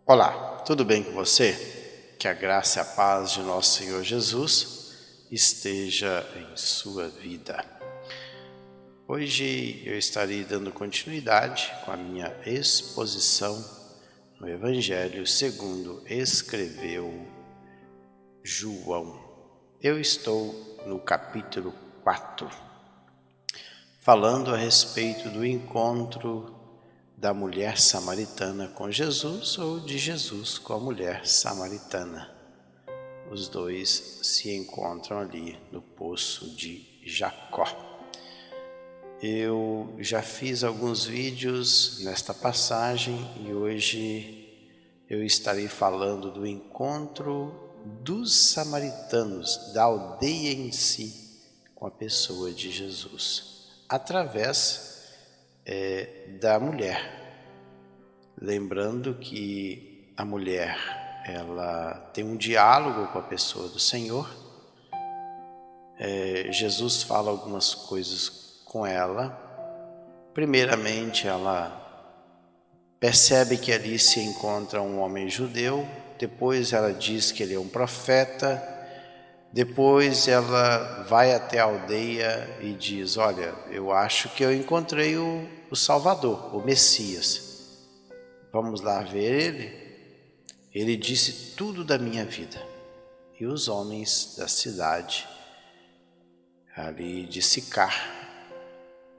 Olá, tudo bem com você? Que a graça e a paz de nosso Senhor Jesus esteja em sua vida. Hoje eu estarei dando continuidade com a minha exposição no Evangelho segundo escreveu João. Eu estou no capítulo 4, falando a respeito do encontro da mulher samaritana com Jesus ou de Jesus com a mulher samaritana. Os dois se encontram ali no poço de Jacó. Eu já fiz alguns vídeos nesta passagem e hoje eu estarei falando do encontro dos samaritanos, da aldeia em si, com a pessoa de Jesus, através da mulher. Lembrando que a mulher, ela tem um diálogo com a pessoa do Senhor. Jesus fala algumas coisas com ela. Primeiramente, ela percebe que ali se encontra um homem judeu. Depois ela diz que ele é um profeta. Depois ela vai até a aldeia e diz: olha, eu acho que eu encontrei o Salvador, o Messias. Vamos lá ver ele? Ele disse tudo da minha vida. E os homens da cidade, ali de Sicar,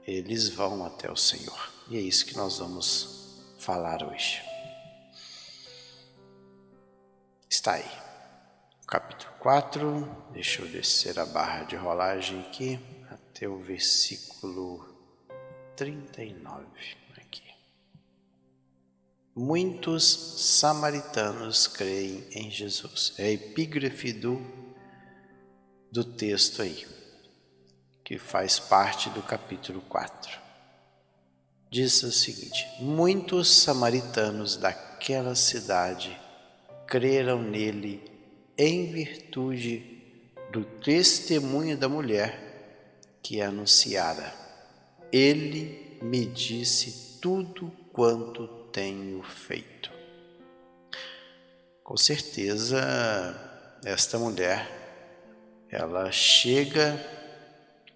eles vão até o Senhor. E é isso que nós vamos falar hoje. Está aí. Capítulo 4, deixa eu descer a barra de rolagem aqui, até o versículo 39, aqui. Muitos samaritanos creem em Jesus. É a epígrafe do texto aí, que faz parte do capítulo 4. Diz o seguinte: muitos samaritanos daquela cidade creram nele em virtude do testemunho da mulher que anunciara. Ele me disse tudo quanto tenho feito. Com certeza, esta mulher, ela chega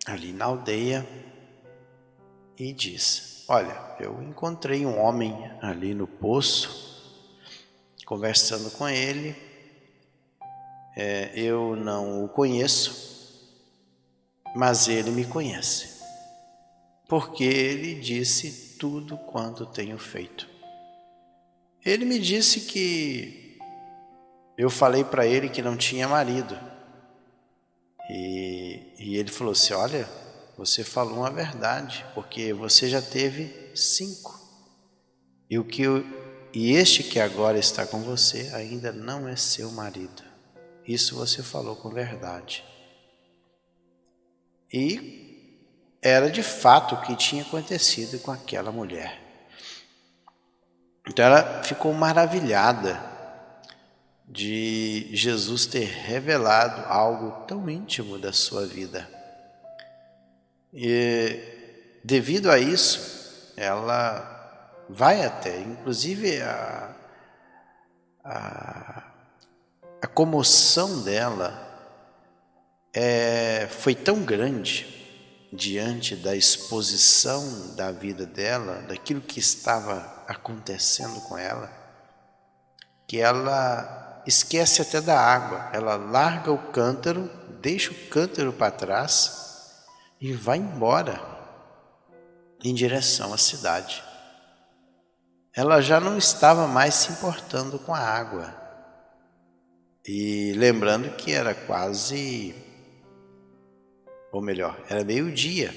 ali na aldeia e diz: olha, eu encontrei um homem ali no poço, conversando com ele. Eu não o conheço, mas ele me conhece, porque ele disse tudo quanto tenho feito. Ele me disse que eu falei para ele que não tinha marido, e ele falou assim: olha, você falou uma verdade, porque você já teve 5, e este que agora está com você ainda não é seu marido. Isso você falou com verdade. E era de fato o que tinha acontecido com aquela mulher. Então ela ficou maravilhada de Jesus ter revelado algo tão íntimo da sua vida. E devido a isso, ela vai até, inclusive a comoção dela foi tão grande diante da exposição da vida dela, daquilo que estava acontecendo com ela, que ela esquece até da água. Ela larga o cântaro, deixa o cântaro para trás e vai embora em direção à cidade. Ela já não estava mais se importando com a água. E lembrando que era quase, ou melhor, era meio-dia.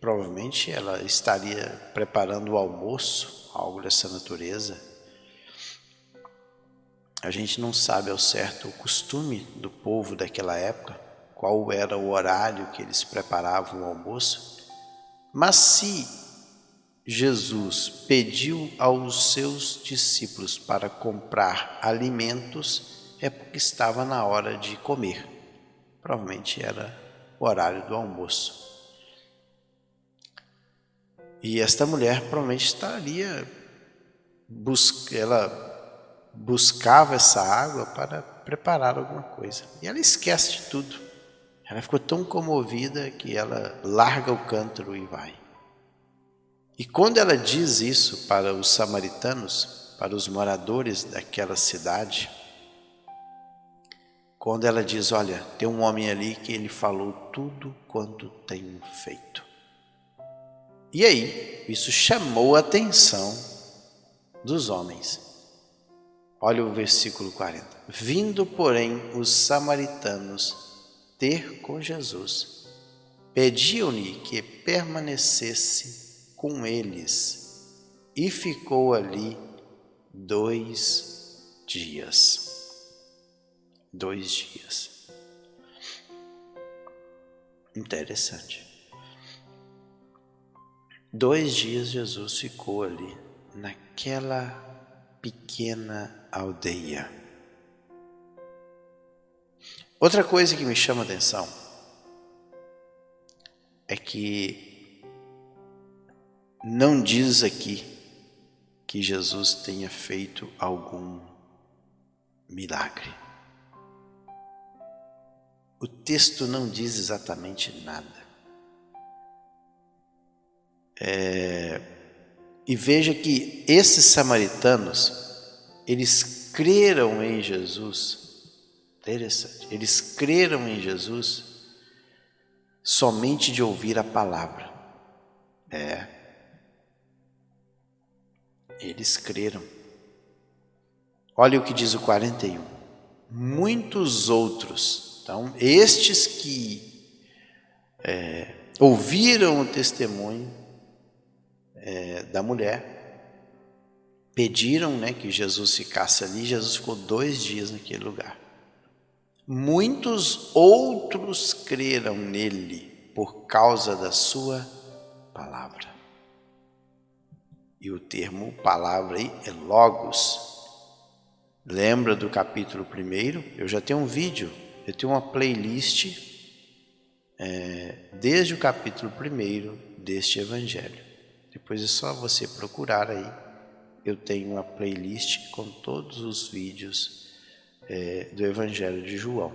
Provavelmente ela estaria preparando o almoço, algo dessa natureza. A gente não sabe ao certo o costume do povo daquela época, qual era o horário que eles preparavam o almoço. Mas se Jesus pediu aos seus discípulos para comprar alimentos, é porque estava na hora de comer. Provavelmente era o horário do almoço. E esta mulher provavelmente ela buscava essa água para preparar alguma coisa. E ela esquece de tudo. Ela ficou tão comovida que ela larga o cântaro e vai. E quando ela diz isso para os samaritanos, para os moradores daquela cidade, quando ela diz, olha, tem um homem ali que ele falou tudo quanto tenho feito. E aí, isso chamou a atenção dos homens. Olha o versículo 40. Vindo, porém, os samaritanos ter com Jesus, pediam-lhe que permanecesse com eles, e ficou ali 2 dias. 2 dias. Interessante. 2 dias Jesus ficou ali, naquela pequena aldeia. Outra coisa que me chama a atenção é que não diz aqui que Jesus tenha feito algum milagre. O texto não diz exatamente nada. E veja que esses samaritanos, eles creram em Jesus. Interessante. Eles creram em Jesus somente de ouvir a palavra. Eles creram. Olha o que diz o 41. Muitos outros, então, estes que ouviram o testemunho da mulher, pediram, que Jesus ficasse ali. Jesus ficou 2 dias naquele lugar. Muitos outros creram nele por causa da sua palavra. E o termo palavra aí é logos. Lembra do capítulo 1? Eu já tenho um vídeo, eu tenho uma playlist desde o capítulo 1 deste evangelho. Depois é só você procurar aí. Eu tenho uma playlist com todos os vídeos do evangelho de João.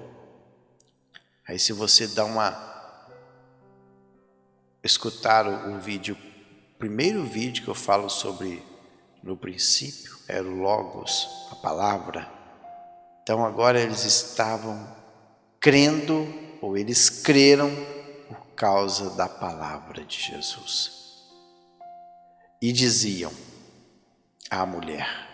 Aí se você escutar o vídeo, o primeiro vídeo que eu falo sobre, no princípio, era o Logos, a palavra. Então agora eles estavam crendo, ou eles creram por causa da palavra de Jesus. E diziam à mulher,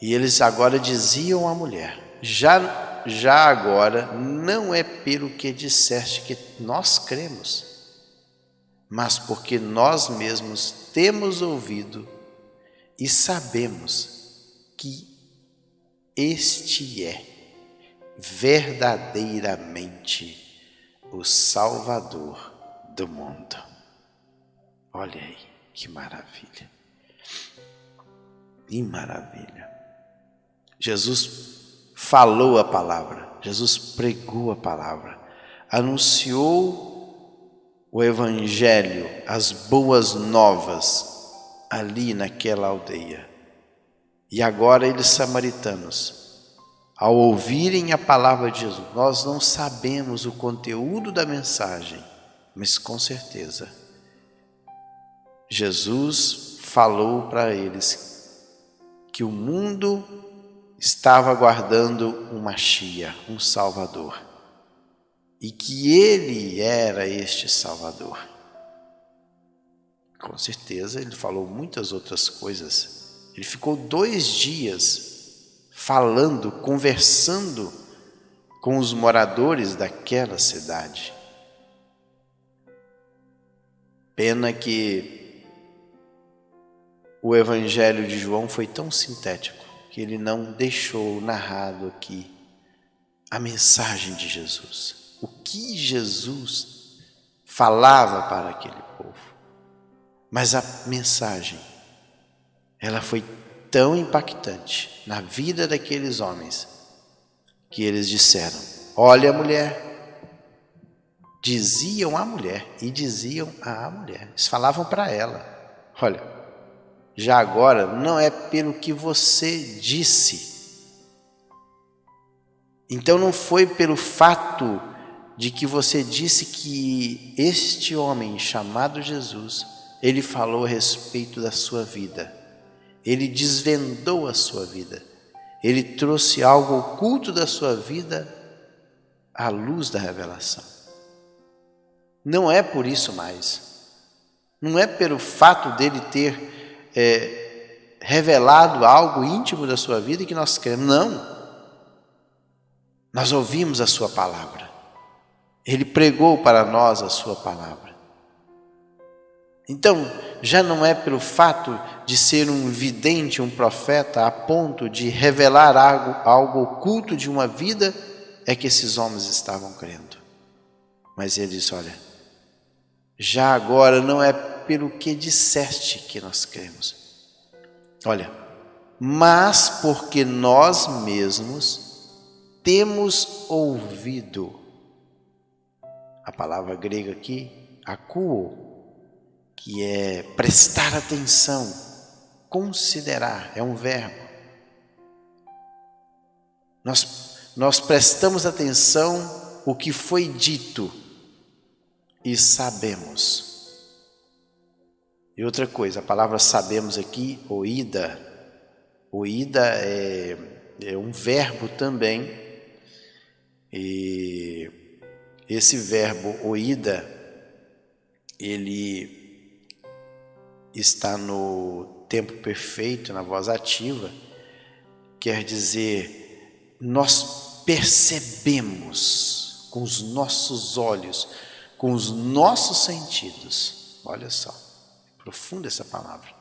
e eles agora diziam à mulher, já agora não é pelo que disseste que nós cremos, mas porque nós mesmos temos ouvido e sabemos que este é verdadeiramente o Salvador do mundo. Olha aí, que maravilha. Que maravilha. Jesus falou a palavra, Jesus pregou a palavra, anunciou o evangelho, as boas novas ali naquela aldeia. E agora eles samaritanos, ao ouvirem a palavra de Jesus, nós não sabemos o conteúdo da mensagem, mas com certeza Jesus falou para eles que o mundo estava aguardando um Mashiach, um Salvador, e que ele era este Salvador. Com certeza ele falou muitas outras coisas. Ele ficou 2 dias falando, conversando com os moradores daquela cidade. Pena que o evangelho de João foi tão sintético que ele não deixou narrado aqui a mensagem de Jesus, o que Jesus falava para aquele povo. Mas a mensagem, ela foi tão impactante na vida daqueles homens que eles disseram, olha a mulher, diziam à mulher, eles falavam para ela, olha, já agora não é pelo que você disse. Então não foi pelo fato de que você disse que este homem chamado Jesus, ele falou a respeito da sua vida. Ele desvendou a sua vida. Ele trouxe algo oculto da sua vida à luz da revelação. Não é por isso mais. Não é pelo fato dele ter revelado algo íntimo da sua vida que nós queremos. Não. Nós ouvimos a sua palavra. Ele pregou para nós a sua palavra. Então, já não é pelo fato de ser um vidente, um profeta, a ponto de revelar algo oculto de uma vida, é que esses homens estavam crendo. Mas ele disse, olha, já agora não é pelo que disseste que nós cremos. Olha, mas porque nós mesmos temos ouvido. A palavra grega aqui, akouo, que é prestar atenção, considerar, é um verbo. Nós prestamos atenção o que foi dito e sabemos. E outra coisa, a palavra sabemos aqui, oída é um verbo também, e esse verbo oída, ele está no tempo perfeito, na voz ativa, quer dizer, nós percebemos com os nossos olhos, com os nossos sentidos. Olha só, profunda essa palavra.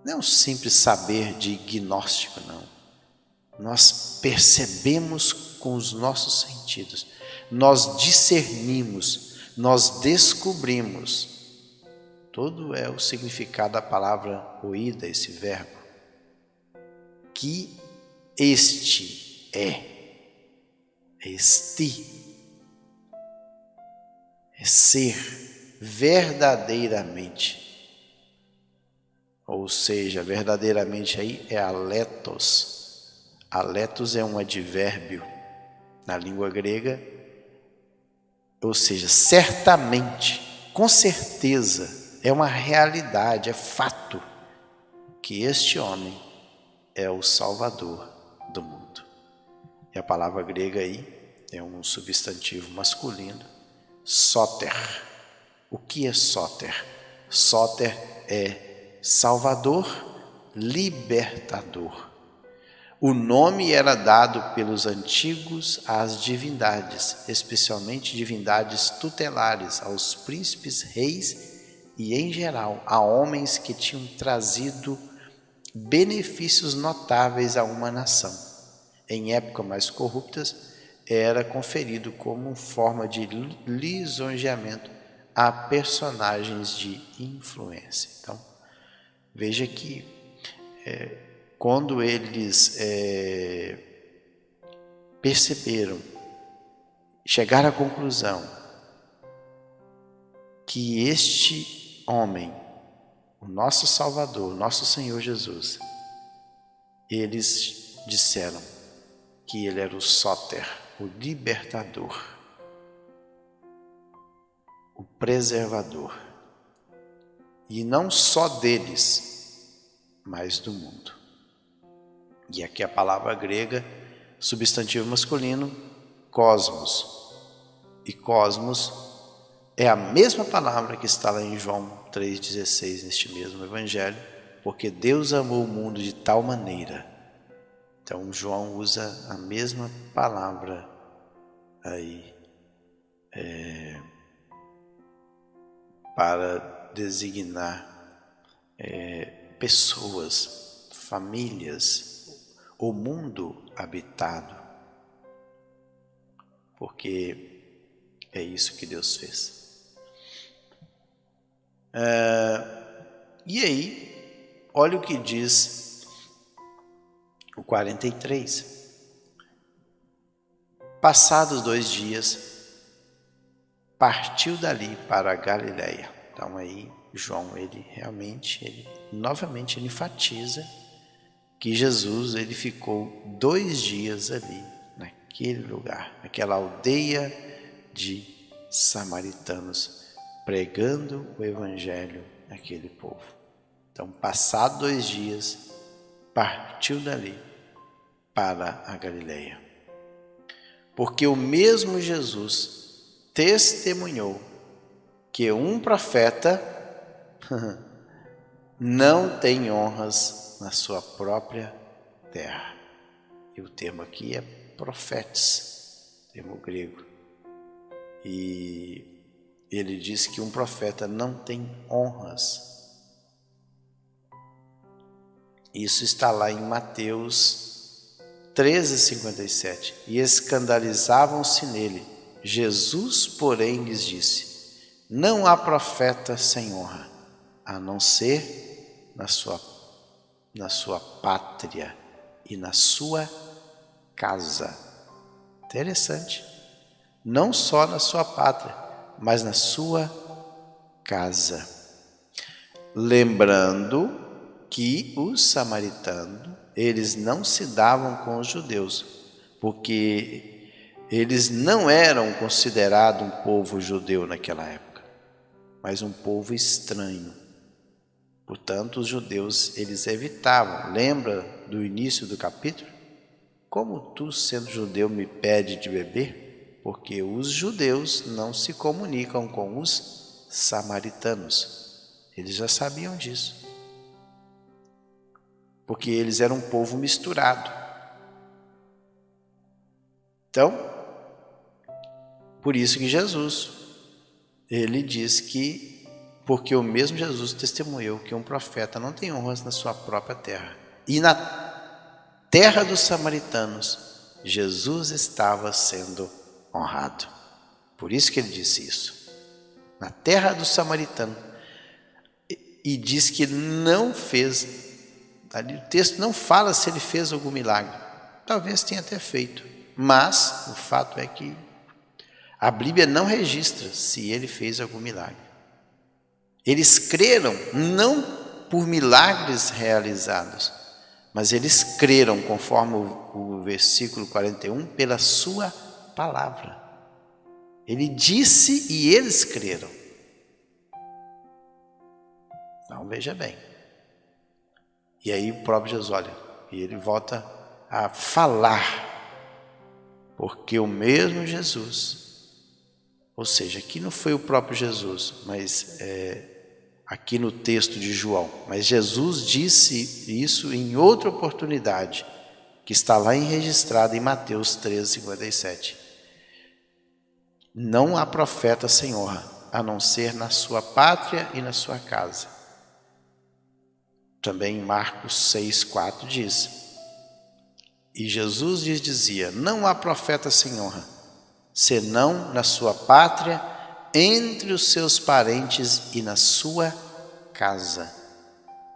Não é um simples saber de gnóstico, não. Nós percebemos com os nossos sentidos. Nós discernimos, nós descobrimos. Todo é o significado da palavra oída, esse verbo. Que este é ser verdadeiramente. Ou seja, verdadeiramente aí é aletos. Aletos é um advérbio na língua grega. Ou seja, certamente, com certeza, é uma realidade, é fato, que este homem é o Salvador do mundo. E a palavra grega aí é um substantivo masculino, sóter. O que é sóter? Sóter é Salvador, libertador. O nome era dado pelos antigos às divindades, especialmente divindades tutelares, aos príncipes, reis e, em geral, a homens que tinham trazido benefícios notáveis a uma nação. Em épocas mais corruptas, era conferido como forma de lisonjeamento a personagens de influência. Então, veja que quando eles perceberam, chegaram à conclusão que este homem, o nosso Salvador, o nosso Senhor Jesus, eles disseram que ele era o sóter, o libertador, o preservador, e não só deles, mas do mundo. E aqui a palavra grega, substantivo masculino, cosmos. E cosmos é a mesma palavra que está lá em João 3,16, neste mesmo evangelho, porque Deus amou o mundo de tal maneira. Então João usa a mesma palavra aí para designar pessoas, famílias, o mundo habitado, porque é isso que Deus fez. E aí, olha o que diz o 43. Passados 2 dias, partiu dali para a Galiléia. Então aí João, novamente ele enfatiza que Jesus ele ficou 2 dias ali, naquele lugar, naquela aldeia de samaritanos, pregando o evangelho àquele povo. Então, passados 2 dias, partiu dali para a Galileia. Porque o mesmo Jesus testemunhou que um profeta não tem honras na sua própria terra. E o termo aqui é profetes, termo grego. E ele diz que um profeta não tem honras. Isso está lá em Mateus 13:57. E escandalizavam-se nele. Jesus, porém, lhes disse: não há profeta sem honra, a não ser na sua pátria e na sua casa. Interessante. Não só na sua pátria, mas na sua casa. Lembrando que os samaritanos, eles não se davam com os judeus, porque eles não eram considerados um povo judeu naquela época, mas um povo estranho. Portanto, os judeus, eles evitavam. Lembra do início do capítulo? Como tu, sendo judeu, me pede de beber? Porque os judeus não se comunicam com os samaritanos. Eles já sabiam disso. Porque eles eram um povo misturado. Então, por isso que Jesus, ele diz que, porque o mesmo Jesus testemunhou que um profeta não tem honras na sua própria terra. E na terra dos samaritanos, Jesus estava sendo honrado. Por isso que ele disse isso. Na terra dos samaritanos. E diz que não fez. Ali o texto não fala se ele fez algum milagre. Talvez tenha até feito. Mas o fato é que a Bíblia não registra se ele fez algum milagre. Eles creram não por milagres realizados, mas eles creram, conforme o versículo 41, pela sua palavra. Ele disse e eles creram. Então veja bem. E aí o próprio Jesus, olha, e ele volta a falar, porque o mesmo Jesus, ou seja, aqui não foi o próprio Jesus, mas aqui no texto de João, mas Jesus disse isso em outra oportunidade, que está lá registrado em Mateus 13:57. Não há profeta sem honra, a não ser na sua pátria e na sua casa. Também em Marcos 6:4 diz: e Jesus lhes dizia: não há profeta sem honra, senão na sua pátria, entre os seus parentes e na sua casa.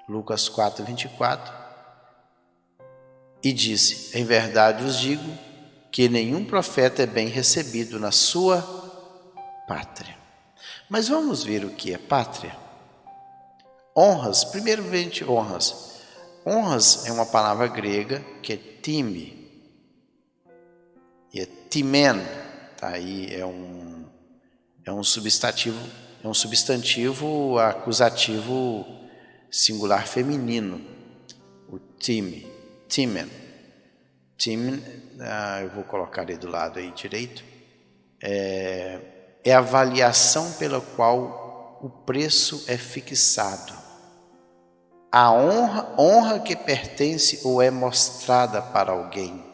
Lucas 4:24. E disse: em verdade vos digo que nenhum profeta é bem recebido na sua pátria. Mas vamos ver o que é pátria. Honras, primeiramente honras. Honras é uma palavra grega que é time, e é timen, tá? Aí é um substantivo acusativo singular feminino, o timen. Eu vou colocar ele do lado aí direito. É a avaliação pela qual o preço é fixado. A honra que pertence ou é mostrada para alguém.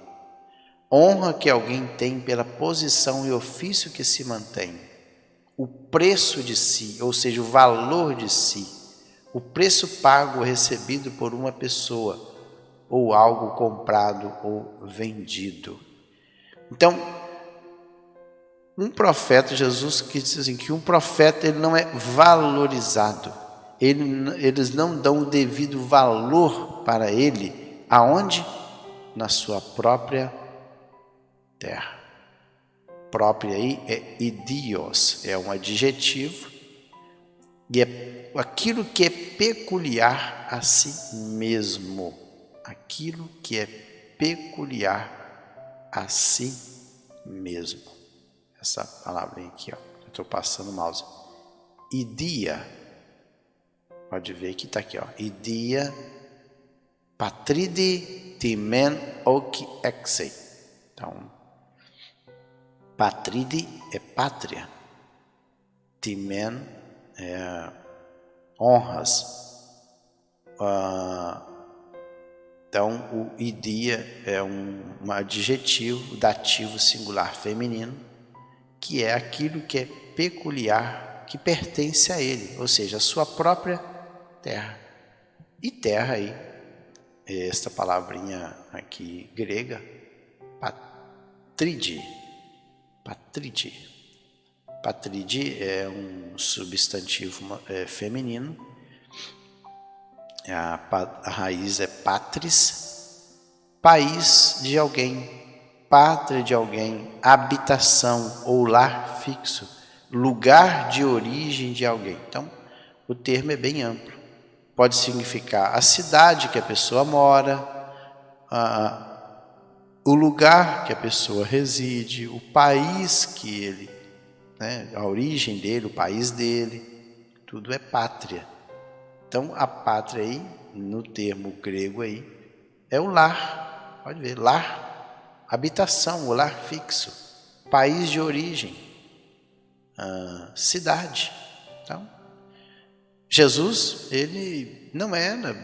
Honra que alguém tem pela posição e ofício que se mantém. O preço de si, ou seja, o valor de si. O preço pago ou recebido por uma pessoa, ou algo comprado ou vendido. Então, um profeta, Jesus quis dizer assim, que um profeta ele não é valorizado. Eles não dão o devido valor para ele. Aonde? Na sua própria terra. Própria aí é idios, é um adjetivo E é aquilo que é peculiar a si mesmo. Aquilo que é peculiar a si mesmo. Essa palavrinha aqui, ó. Eu estou passando o mouse. Idia. Pode ver que está aqui, ó. Idia patridi timen oki exei. Então, patridi é pátria. Timen é honras. Então, o idia é um adjetivo dativo singular feminino, que é aquilo que é peculiar, que pertence a ele, ou seja, a sua própria terra. E terra aí, esta palavrinha aqui grega, patridi. Patridi. Patridi é um substantivo feminino. A raiz é patris, país de alguém, pátria de alguém, habitação ou lar fixo, lugar de origem de alguém. Então, o termo é bem amplo. Pode significar a cidade que a pessoa mora, o lugar que a pessoa reside, o país que ele, né, a origem dele, o país dele, tudo é pátria. Então, a pátria aí, no termo grego aí, é o lar. Pode ver, lar, habitação, o lar fixo, país de origem, cidade. Então, Jesus, ele não era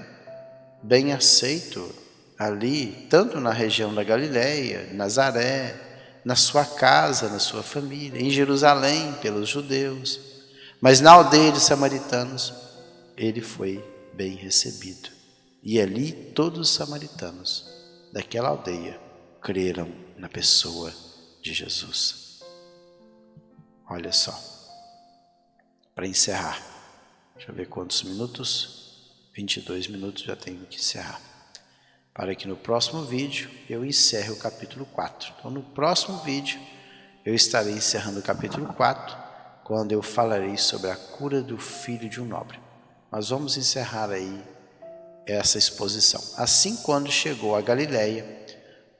bem aceito ali, tanto na região da Galileia, Nazaré, na sua casa, na sua família, em Jerusalém, pelos judeus, mas na aldeia de samaritanos, ele foi bem recebido. E ali todos os samaritanos daquela aldeia creram na pessoa de Jesus. Olha só, para encerrar, deixa eu ver quantos minutos, 22 minutos, já tenho que encerrar. Para que no próximo vídeo eu encerre o capítulo 4. Então no próximo vídeo eu estarei encerrando o capítulo 4, quando eu falarei sobre a cura do filho de um nobre. Mas vamos encerrar aí essa exposição. Assim, quando chegou a Galileia,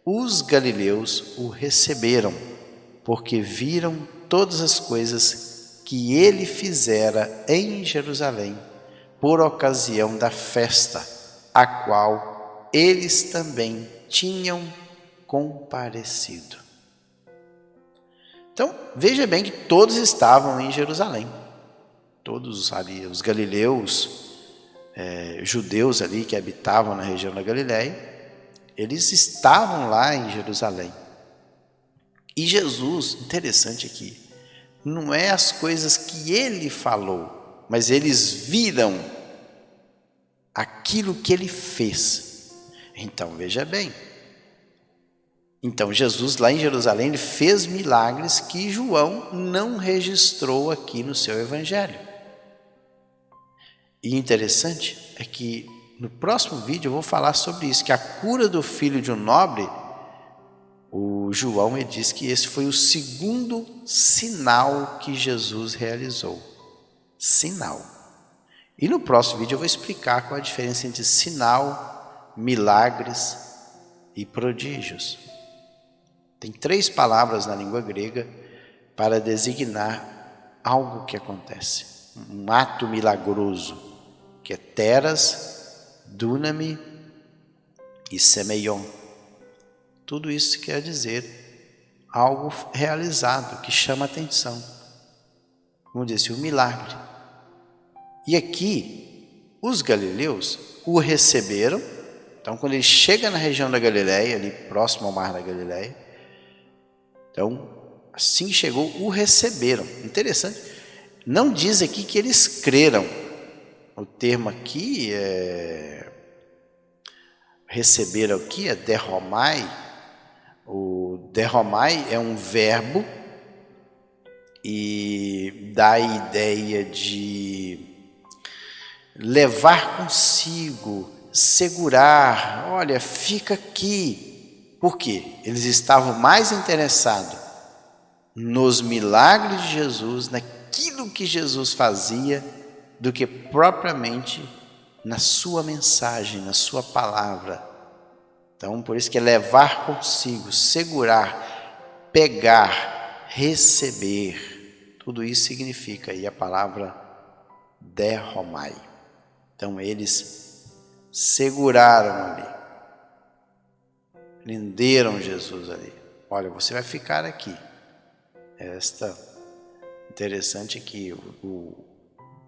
os galileus o receberam, porque viram todas as coisas que ele fizera em Jerusalém, por ocasião da festa, a qual eles também tinham comparecido. Então, veja bem que todos estavam em Jerusalém. Todos ali, os galileus, judeus ali que habitavam na região da Galileia, eles estavam lá em Jerusalém. E Jesus, interessante aqui, não é as coisas que ele falou, mas eles viram aquilo que ele fez. Então, veja bem. Então, Jesus lá em Jerusalém, ele fez milagres que João não registrou aqui no seu evangelho. E interessante é que no próximo vídeo eu vou falar sobre isso, que a cura do filho de um nobre, o João ele diz que esse foi o segundo sinal que Jesus realizou. Sinal. E no próximo vídeo eu vou explicar qual a diferença entre sinal, milagres e prodígios. Tem 3 palavras na língua grega para designar algo que acontece, um ato milagroso, que é teras, dunami e semeion. Tudo isso quer dizer algo realizado, que chama atenção. Vamos dizer assim, um milagre. E aqui, os galileus o receberam. Então, quando ele chega na região da Galileia, ali próximo ao mar da Galileia, então, assim que chegou, o receberam. Interessante, não diz aqui que eles creram. O termo aqui receber aqui é derromai. O derromai é um verbo e dá a ideia de levar consigo, segurar. Olha, fica aqui. Por quê? Eles estavam mais interessados nos milagres de Jesus, naquilo que Jesus fazia, do que propriamente na sua mensagem, na sua palavra. Então, por isso que é levar consigo, segurar, pegar, receber. Tudo isso significa aí a palavra derromai. Então, eles seguraram ali, prenderam Jesus ali. Olha, você vai ficar aqui. Interessante que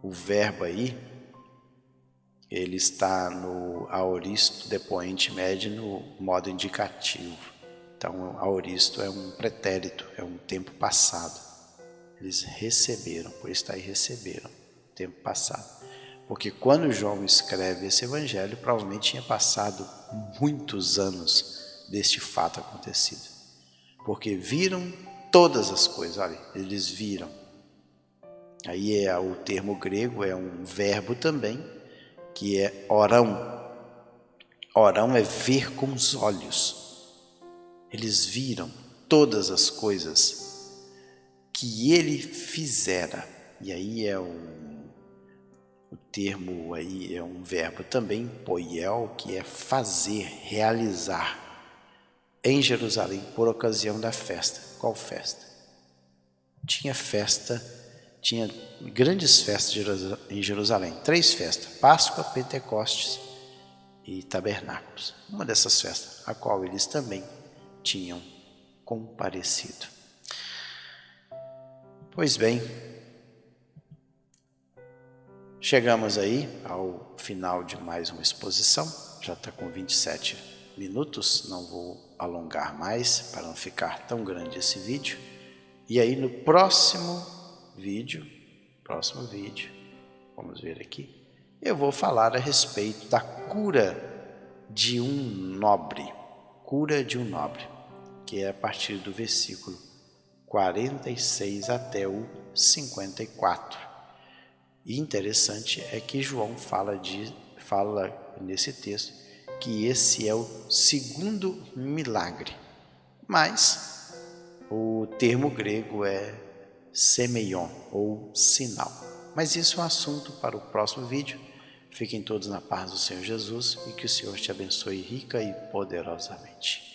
o verbo aí, ele está no aoristo depoente médio no modo indicativo. Então, aoristo é um pretérito, é um tempo passado. Eles receberam, por isso está aí receberam, tempo passado. Porque quando João escreve esse evangelho, provavelmente tinha passado muitos anos deste fato acontecido. Porque viram todas as coisas, olha, eles viram. Aí o termo grego é um verbo também, que é orão. Orão é ver com os olhos. Eles viram todas as coisas que ele fizera. E aí o termo aí é um verbo também, poiel, que é fazer, realizar. Em Jerusalém, por ocasião da festa. Qual festa? Tinha grandes festas em Jerusalém, 3 festas, Páscoa, Pentecostes e Tabernáculos. Uma dessas festas, a qual eles também tinham comparecido. Pois bem, chegamos aí ao final de mais uma exposição, já está com 27 minutos, não vou alongar mais para não ficar tão grande esse vídeo. E aí no próximo vídeo, vamos ver aqui, eu vou falar a respeito da cura de um nobre, que é a partir do versículo 46 até o 54. E interessante é que João fala nesse texto que esse é o segundo milagre, mas o termo grego é semeion, ou sinal. Mas isso é um assunto para o próximo vídeo. Fiquem todos na paz do Senhor Jesus e que o Senhor te abençoe rica e poderosamente.